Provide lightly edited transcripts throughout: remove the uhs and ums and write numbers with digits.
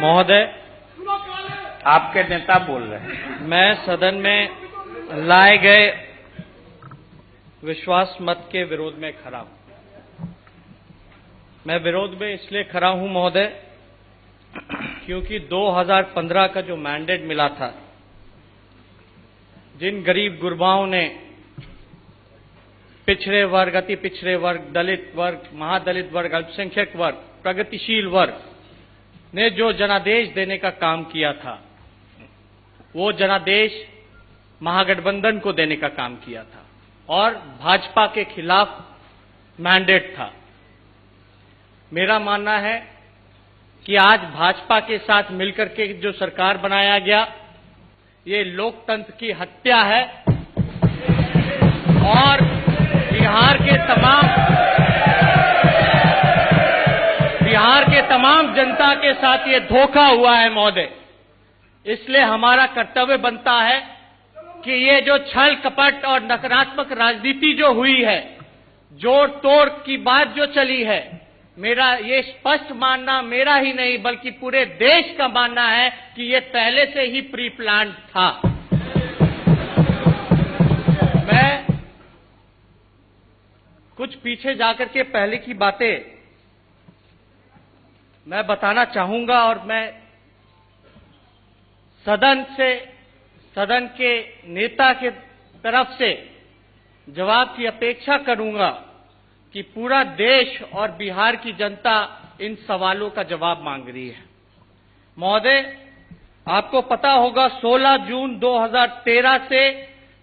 महोदय, आपके नेता बोल रहे हैं। मैं सदन में लाए गए विश्वास मत के विरोध में खड़ा हूं। मैं विरोध में इसलिए खड़ा हूं महोदय, क्योंकि 2015 का जो मैंडेट मिला था, जिन गरीब गुरबाओं ने पिछड़े वर्ग, अति पिछड़े वर्ग, दलित वर्ग, महादलित वर्ग, अल्पसंख्यक वर्ग, प्रगतिशील वर्ग ने जो जनादेश देने का काम किया था, वो जनादेश महागठबंधन को देने का काम किया था और भाजपा के खिलाफ मैंडेट था। मेरा मानना है कि आज भाजपा के साथ मिलकर के जो सरकार बनाया गया, ये लोकतंत्र की हत्या है और बिहार के तमाम जनता के साथ ये धोखा हुआ है महोदय। इसलिए हमारा कर्तव्य बनता है कि ये जो छल कपट और नकारात्मक राजनीति जो हुई है, जोड़ तोड़ की बात जो चली है, मेरा ये स्पष्ट मानना, मेरा ही नहीं बल्कि पूरे देश का मानना है कि ये पहले से ही प्री प्लान था। मैं कुछ पीछे जाकर के पहले की बातें मैं बताना चाहूंगा और मैं सदन के नेता के तरफ से जवाब की अपेक्षा करूंगा कि पूरा देश और बिहार की जनता इन सवालों का जवाब मांग रही है। महोदय, आपको पता होगा 16 जून 2013 से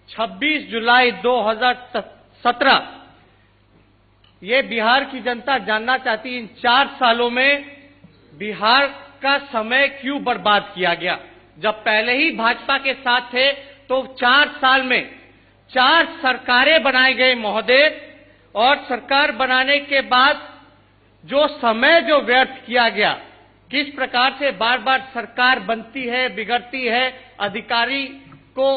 26 जुलाई 2017 ये बिहार की जनता जानना चाहती है, इन 4 सालों में बिहार का समय क्यों बर्बाद किया गया। जब पहले ही भाजपा के साथ थे तो 4 साल में 4 सरकारें बनाई गई महोदय, और सरकार बनाने के बाद जो समय जो व्यर्थ किया गया, किस प्रकार से बार बार सरकार बनती है, बिगड़ती है, अधिकारी को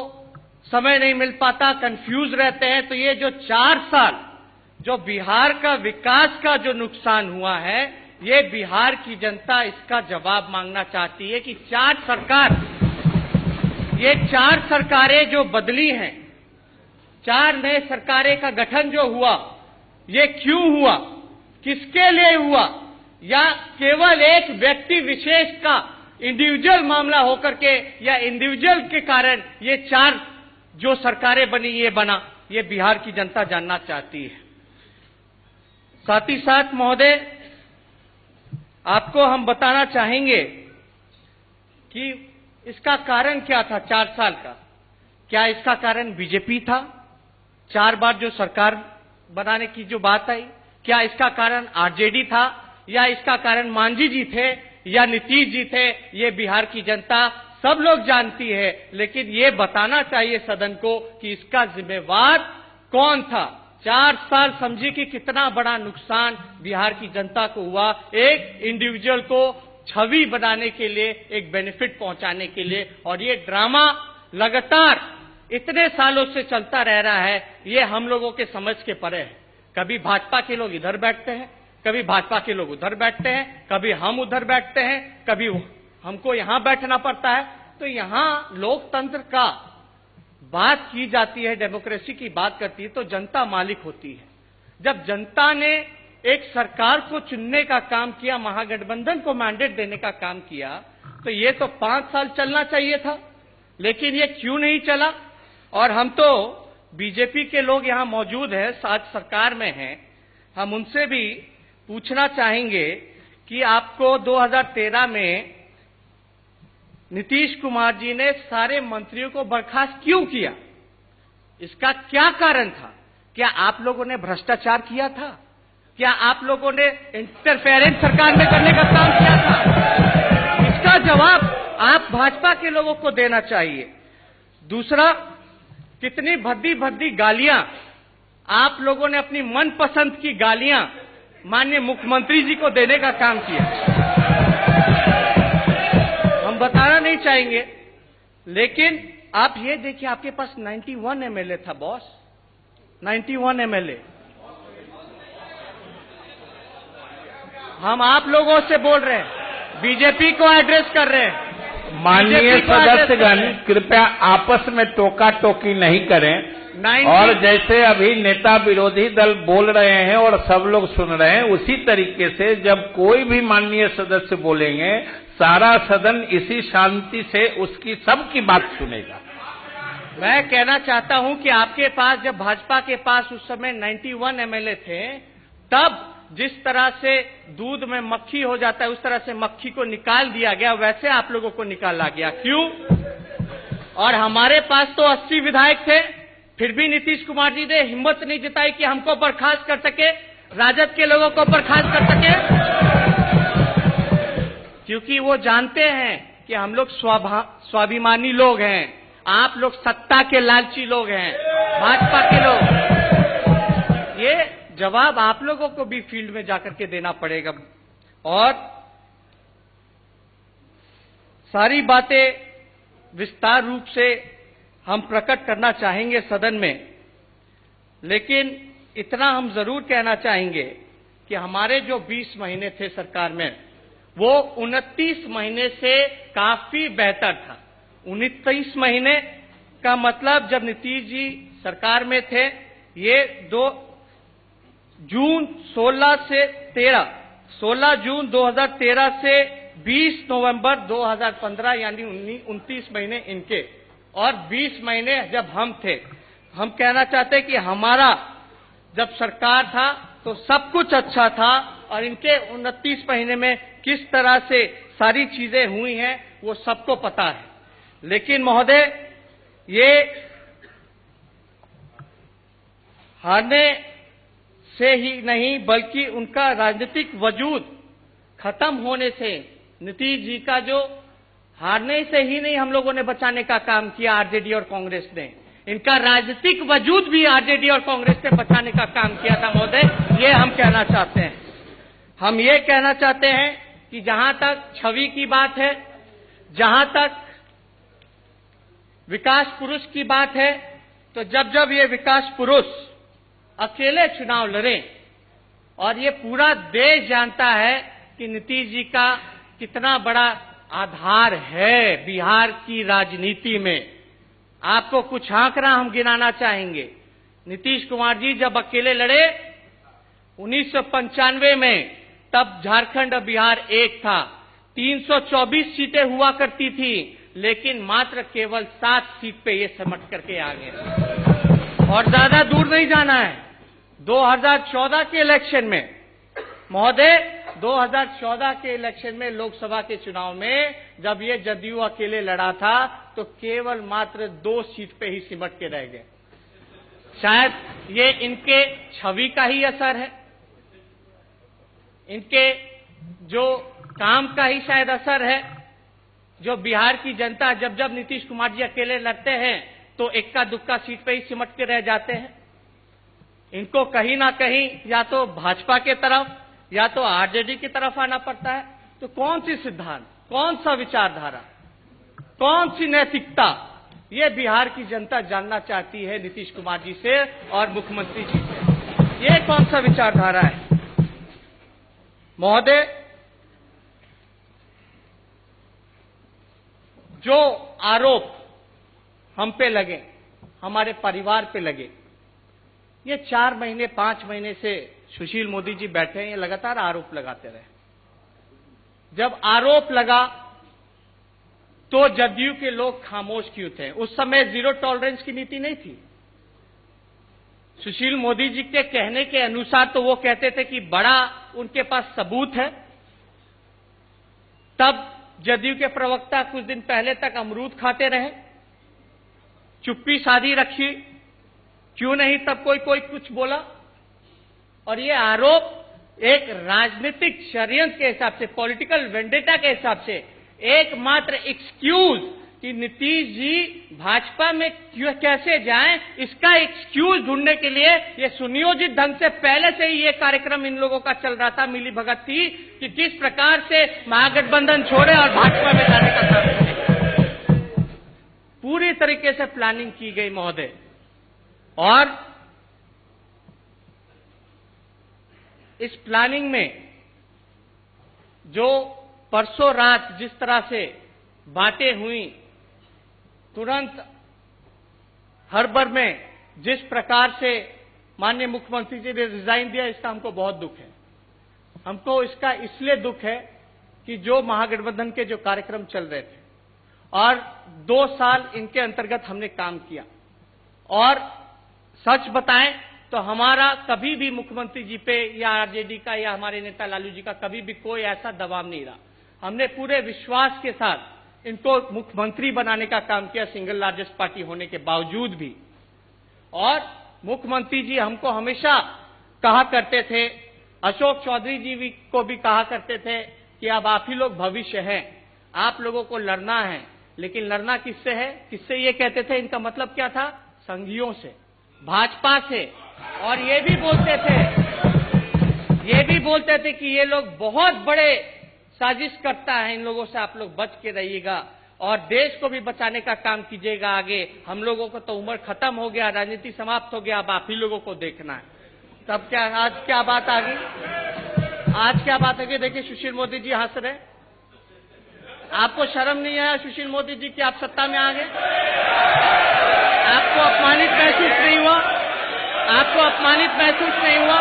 समय नहीं मिल पाता, कंफ्यूज रहते हैं। तो ये जो 4 साल जो बिहार का विकास का जो नुकसान हुआ है, ये बिहार की जनता इसका जवाब मांगना चाहती है कि 4 सरकारें जो बदली हैं, 4 नए सरकारें का गठन जो हुआ, ये क्यों हुआ, किसके लिए हुआ, या केवल एक व्यक्ति विशेष का इंडिविजुअल मामला होकर के या इंडिविजुअल के कारण ये 4 जो सरकारें बनी, ये बना, ये बिहार की जनता जानना चाहती है। साथ ही साथ महोदय, आपको हम बताना चाहेंगे कि इसका कारण क्या था 4 साल का। क्या इसका कारण बीजेपी था, 4 बार जो सरकार बनाने की जो बात आई? क्या इसका कारण आरजेडी था, या इसका कारण मांझी जी थे या नीतीश जी थे? ये बिहार की जनता सब लोग जानती है, लेकिन ये बताना चाहिए सदन को कि इसका जिम्मेवार कौन था। 4 साल समझिए कि कितना बड़ा नुकसान बिहार की जनता को हुआ, एक इंडिविजुअल को छवि बनाने के लिए, एक बेनिफिट पहुंचाने के लिए, और ये ड्रामा लगातार इतने सालों से चलता रह रहा है, ये हम लोगों के समझ के परे है। कभी भाजपा के लोग इधर बैठते हैं, कभी भाजपा के लोग उधर बैठते हैं, कभी हम उधर बैठते हैं, कभी हमको यहां बैठना पड़ता है। तो यहां लोकतंत्र का बात की जाती है, डेमोक्रेसी की बात करती है, तो जनता मालिक होती है। जब जनता ने एक सरकार को चुनने का काम किया, महागठबंधन को मैंडेट देने का काम किया, तो ये तो 5 साल चलना चाहिए था, लेकिन ये क्यों नहीं चला? और हम तो बीजेपी के लोग यहां मौजूद हैं, साथ सरकार में हैं, हम उनसे भी पूछना चाहेंगे कि आपको 2013 में नीतीश कुमार जी ने सारे मंत्रियों को बर्खास्त क्यों किया? इसका क्या कारण था? क्या आप लोगों ने भ्रष्टाचार किया था? क्या आप लोगों ने इंटरफेरेंस सरकार में करने का काम किया था? इसका जवाब आप भाजपा के लोगों को देना चाहिए। दूसरा, कितनी भद्दी भद्दी गालियां आप लोगों ने, अपनी मनपसंद की गालियां माननीय मुख्यमंत्री जी को देने का काम किया। हम बताना नहीं चाहेंगे, लेकिन आप ये देखिए, आपके पास 91 एमएलए था बॉस, 91 एमएलए। हम आप लोगों से बोल रहे हैं, बीजेपी को एड्रेस कर रहे हैं। माननीय सदस्यगण कृपया आपस में टोका टोकी नहीं करें। और जैसे अभी नेता विरोधी दल बोल रहे हैं और सब लोग सुन रहे हैं, उसी तरीके से जब कोई भी माननीय सदस्य बोलेंगे, सारा सदन इसी शांति से उसकी सबकी बात सुनेगा। मैं कहना चाहता हूं कि आपके पास, जब भाजपा के पास उस समय 91 एमएलए थे, तब जिस तरह से दूध में मक्खी हो जाता है, उस तरह से मक्खी को निकाल दिया गया, वैसे आप लोगों को निकाला गया। क्यों? और हमारे पास तो 80 विधायक थे, फिर भी नीतीश कुमार जी ने हिम्मत नहीं जताई कि हमको बर्खास्त कर सके, राजद के लोगों को बर्खास्त कर सके, क्योंकि वो जानते हैं कि हम लोग स्वाभिमानी लोग हैं, आप लोग सत्ता के लालची लोग हैं, भाजपा के लोग। ये जवाब आप लोगों को भी फील्ड में जाकर के देना पड़ेगा। और सारी बातें विस्तार रूप से हम प्रकट करना चाहेंगे सदन में, लेकिन इतना हम जरूर कहना चाहेंगे कि हमारे जो 20 महीने थे सरकार में, वो 29 महीने से काफी बेहतर था। 29 महीने का मतलब, जब नीतीश जी सरकार में थे, ये 16 जून 2013 से 20 नवंबर 2015, यानी 29 महीने इनके, और 20 महीने जब हम थे। हम कहना चाहते हैं कि हमारा जब सरकार था तो सब कुछ अच्छा था, और इनके 29 महीने में किस तरह से सारी चीजें हुई हैं वो सबको पता है। लेकिन महोदय, ये हारने से ही नहीं, बल्कि उनका राजनीतिक वजूद खत्म होने से, नीतीश जी का जो हारने से ही नहीं हम लोगों ने बचाने का काम किया आरजेडी और कांग्रेस ने, इनका राजनीतिक वजूद भी आरजेडी और कांग्रेस ने बचाने का काम किया था महोदय। ये हम कहना चाहते हैं। हम ये कहना चाहते हैं कि जहां तक छवि की बात है, जहां तक विकास पुरुष की बात है, तो जब जब ये विकास पुरुष अकेले चुनाव लड़े, और ये पूरा देश जानता है कि नीतीश जी का कितना बड़ा आधार है बिहार की राजनीति में। आपको कुछ आंकड़ा हम गिनाना चाहेंगे। नीतीश कुमार जी जब अकेले लड़े 1995 में, तब झारखंड और बिहार एक था, 324 सीटें हुआ करती थी, लेकिन मात्र केवल 7 सीट पे ये सिमट करके आ गए। और ज्यादा दूर नहीं जाना है, 2014 के इलेक्शन में महोदय, 2014 के इलेक्शन में, लोकसभा के चुनाव में, जब ये जदयू अकेले लड़ा था, तो केवल मात्र 2 सीट पे ही सिमट के रह गए। शायद ये इनके छवि का ही असर है, इनके जो काम का ही शायद असर है, जो बिहार की जनता जब जब नीतीश कुमार जी अकेले लड़ते हैं तो इक्का दुक्का सीट पे ही सिमट के रह जाते हैं। इनको कहीं ना कहीं या तो भाजपा के तरफ या तो आरजेडी की तरफ आना पड़ता है। तो कौन सी सिद्धांत, कौन सा विचारधारा, कौन सी नैतिकता, ये बिहार की जनता जानना चाहती है नीतीश कुमार जी से और मुख्यमंत्री जी से। ये कौन सा विचारधारा है महोदय? जो आरोप हम पे लगे, हमारे परिवार पे लगे, ये 4 महीने 5 महीने से सुशील मोदी जी बैठे हैं, ये लगातार आरोप लगाते रहे। जब आरोप लगा तो जदयू के लोग खामोश क्यों थे? उस समय जीरो टॉलरेंस की नीति नहीं थी। सुशील मोदी जी के कहने के अनुसार तो वो कहते थे कि बड़ा उनके पास सबूत है। तब जदयू के प्रवक्ता कुछ दिन पहले तक अमरूद खाते रहे, चुप्पी साधी रखी, क्यों नहीं तब कोई कुछ बोला। और ये आरोप एक राजनीतिक षड्यंत्र के हिसाब से, पॉलिटिकल वेंडेटा के हिसाब से, एकमात्र एक्सक्यूज कि नीतीश जी भाजपा में क्यों कैसे जाएं, इसका एक्सक्यूज ढूंढने के लिए ये सुनियोजित ढंग से पहले से ही ये कार्यक्रम इन लोगों का चल रहा था। मिली भगत थी कि किस प्रकार से महागठबंधन छोड़े और भाजपा में जाने का काम करें। पूरी तरीके से प्लानिंग की गई महोदय। और इस प्लानिंग में जो परसों रात जिस तरह से बातें हुई, तुरंत हड़बड़ में जिस प्रकार से माननीय मुख्यमंत्री जी ने रिजाइन दिया, इसका हमको बहुत दुख है। हमको इसका इसलिए दुख है कि जो महागठबंधन के जो कार्यक्रम चल रहे थे और 2 साल इनके अंतर्गत हमने काम किया, और सच बताएं तो हमारा कभी भी मुख्यमंत्री जी पे या आरजेडी का या हमारे नेता लालू जी का कभी भी कोई ऐसा दबाव नहीं रहा। हमने पूरे विश्वास के साथ इनको मुख्यमंत्री बनाने का काम किया, सिंगल लार्जेस्ट पार्टी होने के बावजूद भी। और मुख्यमंत्री जी हमको हमेशा कहा करते थे, अशोक चौधरी जी भी को भी कहा करते थे कि अब आप ही लोग भविष्य हैं, आप लोगों को लड़ना है। लेकिन लड़ना किससे है? किससे ये कहते थे? इनका मतलब क्या था? संघियों से, भाजपा से। और ये भी बोलते थे कि ये लोग बहुत बड़े साजिश करता है, इन लोगों से आप लोग बच के रहिएगा और देश को भी बचाने का काम कीजिएगा आगे। हम लोगों को तो उम्र खत्म हो गया, राजनीति समाप्त हो गया, अब आप ही लोगों को देखना है। तब क्या आज क्या बात आ गई? आज क्या बात आ गई? देखिए सुशील मोदी जी हंस रहे। आपको शर्म नहीं आया सुशील मोदी जी कि आप सत्ता में आ गए? आपको अपमानित महसूस नहीं हुआ? आपको अपमानित महसूस नहीं हुआ?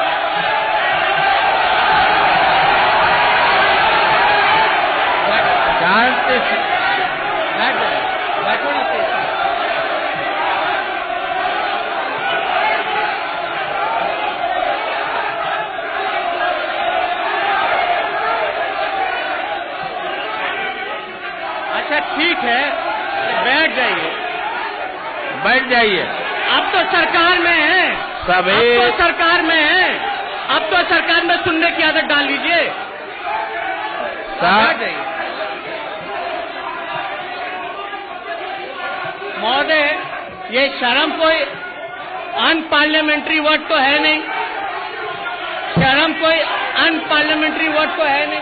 बैठो ना। अच्छा ठीक है, बैठ जाइए। अब तो सरकार में है, अब तो सरकार में है, अब तो सरकार में सुनने की आदत डाल लीजिए। बैठ जाइए। महोदय, ये शर्म कोई अनपार्लियामेंट्री वर्ड तो है नहीं, शर्म कोई अनपार्लियामेंट्री वर्ड तो है नहीं।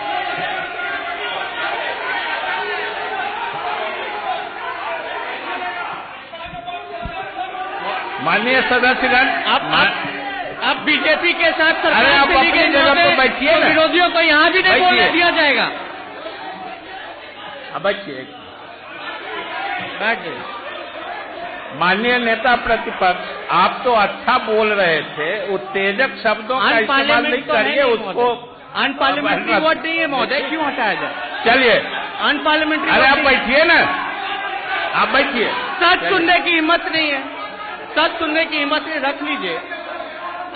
माननीय सदस्यगण, अब बीजेपी के साथ सरकार अरे आप से अपनी जगह पर बैठिए ना। विरोधियों को यहाँ भी नहीं बोलने दिया जाएगा। अब बैठिए। बैठ जाइए। माननीय नेता प्रतिपक्ष, आप तो अच्छा बोल रहे थे, उत्तेजक शब्दों का इस्तेमाल नहीं करिए। उसको अनपार्लियामेंट्री वर्ड नहीं है महोदय, क्यों हटाया जाए? चलिए, अनपार्लियामेंट्री। अरे आप बैठिए ना, आप बैठिए। सच सुनने की हिम्मत नहीं है, सच सुनने की हिम्मत नहीं, रख लीजिए।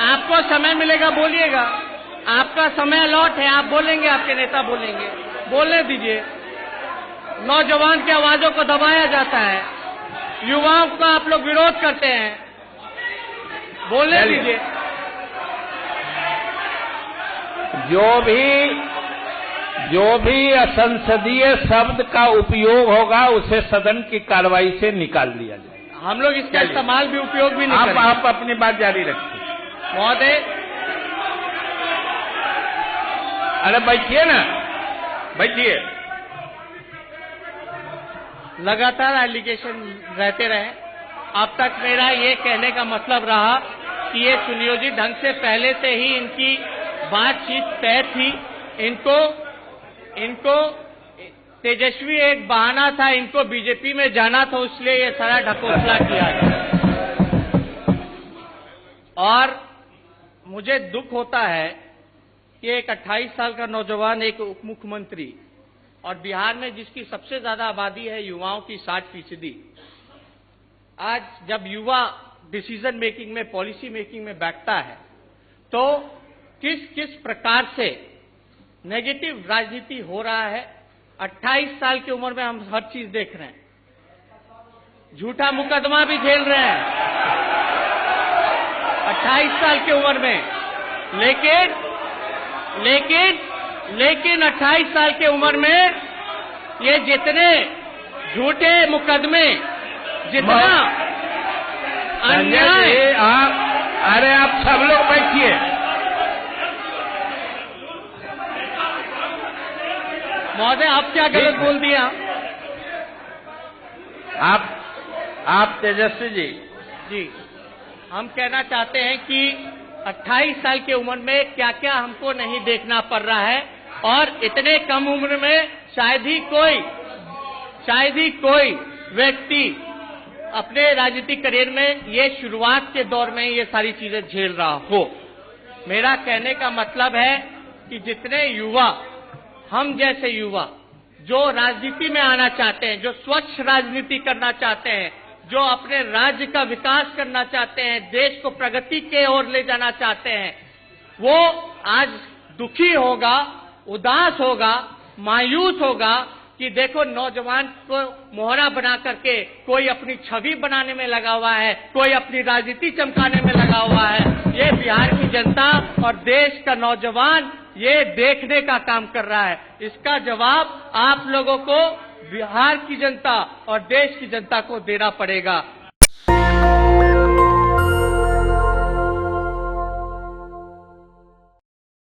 आपको समय मिलेगा बोलिएगा, आपका समय अलॉट है, आप बोलेंगे, आपके नेता बोलेंगे, बोलने दीजिए। नौजवान की आवाजों को दबाया जाता है, युवाओं का आप लोग विरोध करते हैं, बोलने दीजिए। जो भी असंसदीय शब्द का उपयोग होगा उसे सदन की कार्रवाई से निकाल दिया जाएगा। हम लोग इसका इस्तेमाल भी उपयोग भी नहीं करेंगे। आप अपनी बात जारी रखिए। महोदय, अरे बैठिए ना, बैठिए। लगातार एलिगेशन रहते रहे। अब तक मेरा ये कहने का मतलब रहा कि ये सुनियोजित ढंग से पहले से ही इनकी बातचीत तय थी। इनको तेजस्वी एक बहाना था, इनको बीजेपी में जाना था, इसलिए ये सारा ढकोसला किया गया। और मुझे दुख होता है कि एक 28 साल का नौजवान, एक उप मुख्यमंत्री, और बिहार में जिसकी सबसे ज्यादा आबादी है युवाओं की 60%, आज जब युवा डिसीजन मेकिंग में, पॉलिसी मेकिंग में बैठता है तो किस किस प्रकार से नेगेटिव राजनीति हो रहा है। 28 साल की उम्र में हम हर चीज देख रहे हैं, झूठा मुकदमा भी झेल रहे हैं 28 साल की उम्र में। लेकिन 28 साल की उम्र में ये जितने झूठे मुकदमे, जितना अन्याय। अरे आप सब लोग बैठिए। महोदय, आप क्या गलत बोल दिया? आप तेजस्वी जी, हम कहना चाहते हैं कि 28 साल की उम्र में क्या क्या हमको नहीं देखना पड़ रहा है, और इतने कम उम्र में शायद ही कोई व्यक्ति अपने राजनीतिक करियर में ये शुरुआत के दौर में ये सारी चीजें झेल रहा हो। मेरा कहने का मतलब है कि जितने युवा, हम जैसे युवा जो राजनीति में आना चाहते हैं, जो स्वच्छ राजनीति करना चाहते हैं, जो अपने राज्य का विकास करना चाहते हैं, देश को प्रगति के ओर ले जाना चाहते हैं, वो आज दुखी होगा, उदास होगा, मायूस होगा कि देखो नौजवान को मोहरा बना करके कोई अपनी छवि बनाने में लगा हुआ है, कोई अपनी राजनीति चमकाने में लगा हुआ है। ये बिहार की जनता और देश का नौजवान ये देखने का काम कर रहा है। इसका जवाब आप लोगों को बिहार की जनता और देश की जनता को देना पड़ेगा।